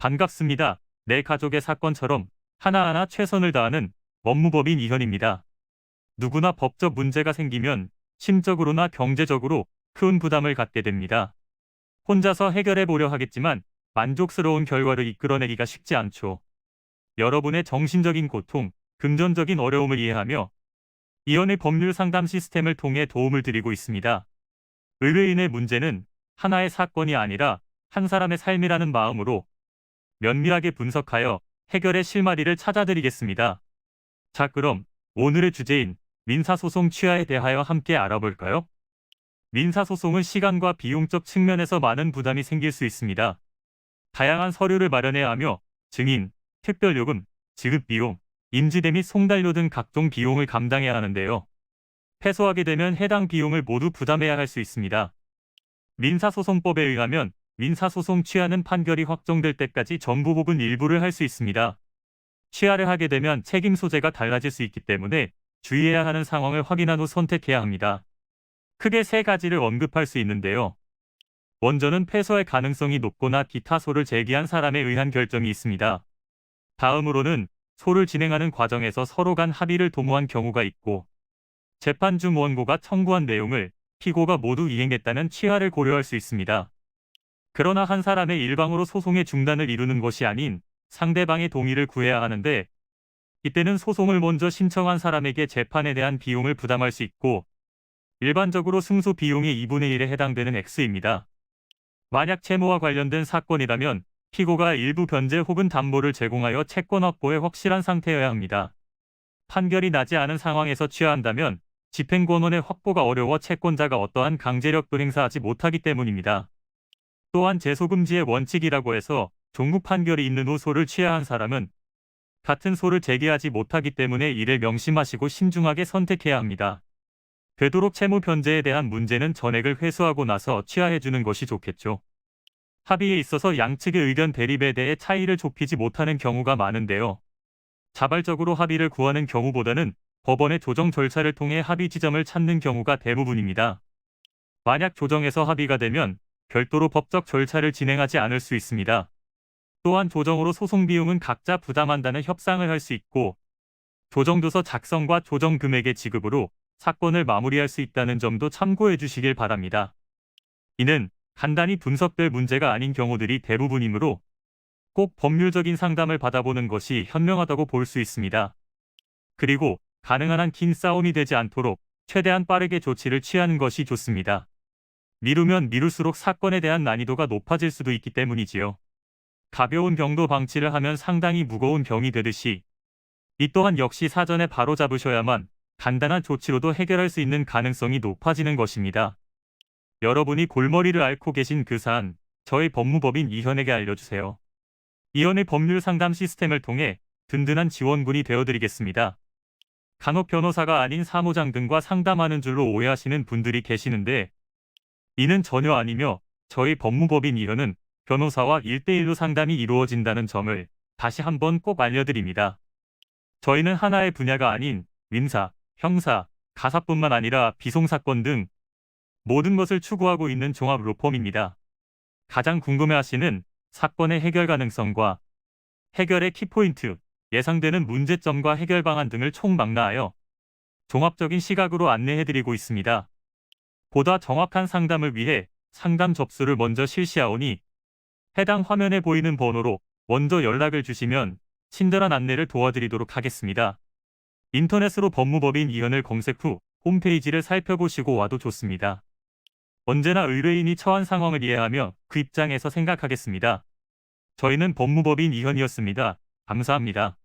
반갑습니다. 내 가족의 사건처럼 하나하나 최선을 다하는 법무법인 이현입니다. 누구나 법적 문제가 생기면 심적으로나 경제적으로 큰 부담을 갖게 됩니다. 혼자서 해결해 보려 하겠지만 만족스러운 결과를 이끌어내기가 쉽지 않죠. 여러분의 정신적인 고통, 금전적인 어려움을 이해하며 이현의 법률 상담 시스템을 통해 도움을 드리고 있습니다. 의뢰인의 문제는 하나의 사건이 아니라 한 사람의 삶이라는 마음으로 면밀하게 분석하여 해결의 실마리를 찾아드리겠습니다. 자, 그럼 오늘의 주제인 민사소송 취하에 대하여 함께 알아볼까요? 민사소송은 시간과 비용적 측면에서 많은 부담이 생길 수 있습니다. 다양한 서류를 마련해야 하며 증인, 특별요금, 지급비용, 임지대 및 송달료 등 각종 비용을 감당해야 하는데요. 패소하게 되면 해당 비용을 모두 부담해야 할 수 있습니다. 민사소송법에 의하면 민사소송 취하는 판결이 확정될 때까지 전부 혹은 일부를 할 수 있습니다. 취하를 하게 되면 책임 소재가 달라질 수 있기 때문에 주의해야 하는 상황을 확인한 후 선택해야 합니다. 크게 세 가지를 언급할 수 있는데요. 먼저는 패소의 가능성이 높거나 기타 소를 제기한 사람에 의한 결정이 있습니다. 다음으로는 소를 진행하는 과정에서 서로 간 합의를 도모한 경우가 있고, 재판 중 원고가 청구한 내용을 피고가 모두 이행했다는 취하를 고려할 수 있습니다. 그러나 한 사람의 일방으로 소송의 중단을 이루는 것이 아닌 상대방의 동의를 구해야 하는데, 이때는 소송을 먼저 신청한 사람에게 재판에 대한 비용을 부담할 수 있고, 일반적으로 승소 비용의 2분의 1에 해당되는 액수입니다. 만약 채무와 관련된 사건이라면 피고가 일부 변제 혹은 담보를 제공하여 채권 확보에 확실한 상태여야 합니다. 판결이 나지 않은 상황에서 취하한다면 집행권원의 확보가 어려워 채권자가 어떠한 강제력도 행사하지 못하기 때문입니다. 또한 제소금지의 원칙이라고 해서 종국 판결이 있는 후 소를 취하한 사람은 같은 소를 제기하지 못하기 때문에 이를 명심하시고 신중하게 선택해야 합니다. 되도록 채무 변제에 대한 문제는 전액을 회수하고 나서 취하해주는 것이 좋겠죠. 합의에 있어서 양측의 의견 대립에 대해 차이를 좁히지 못하는 경우가 많은데요. 자발적으로 합의를 구하는 경우보다는 법원의 조정 절차를 통해 합의 지점을 찾는 경우가 대부분입니다. 만약 조정에서 합의가 되면 별도로 법적 절차를 진행하지 않을 수 있습니다. 또한 조정으로 소송 비용은 각자 부담한다는 협상을 할 수 있고, 조정조서 작성과 조정 금액의 지급으로 사건을 마무리할 수 있다는 점도 참고해 주시길 바랍니다. 이는 간단히 분석될 문제가 아닌 경우들이 대부분이므로 꼭 법률적인 상담을 받아보는 것이 현명하다고 볼 수 있습니다. 그리고 가능한 한 긴 싸움이 되지 않도록 최대한 빠르게 조치를 취하는 것이 좋습니다. 미루면 미룰수록 사건에 대한 난이도가 높아질 수도 있기 때문이지요. 가벼운 병도 방치를 하면 상당히 무거운 병이 되듯이 이 또한 역시 사전에 바로잡으셔야만 간단한 조치로도 해결할 수 있는 가능성이 높아지는 것입니다. 여러분이 골머리를 앓고 계신 그 사안, 저희 법무법인 이현에게 알려주세요. 이현의 법률 상담 시스템을 통해 든든한 지원군이 되어드리겠습니다. 간혹 변호사가 아닌 사무장 등과 상담하는 줄로 오해하시는 분들이 계시는데, 이는 전혀 아니며 저희 법무법인 이현은 변호사와 1대1로 상담이 이루어진다는 점을 다시 한번 꼭 알려드립니다. 저희는 하나의 분야가 아닌 민사, 형사, 가사뿐만 아니라 비송사건 등 모든 것을 추구하고 있는 종합 로펌입니다. 가장 궁금해하시는 사건의 해결 가능성과 해결의 키포인트, 예상되는 문제점과 해결 방안 등을 총망라하여 종합적인 시각으로 안내해드리고 있습니다. 보다 정확한 상담을 위해 상담 접수를 먼저 실시하오니 해당 화면에 보이는 번호로 먼저 연락을 주시면 친절한 안내를 도와드리도록 하겠습니다. 인터넷으로 법무법인 이현을 검색 후 홈페이지를 살펴보시고 와도 좋습니다. 언제나 의뢰인이 처한 상황을 이해하며 그 입장에서 생각하겠습니다. 저희는 법무법인 이현이었습니다. 감사합니다.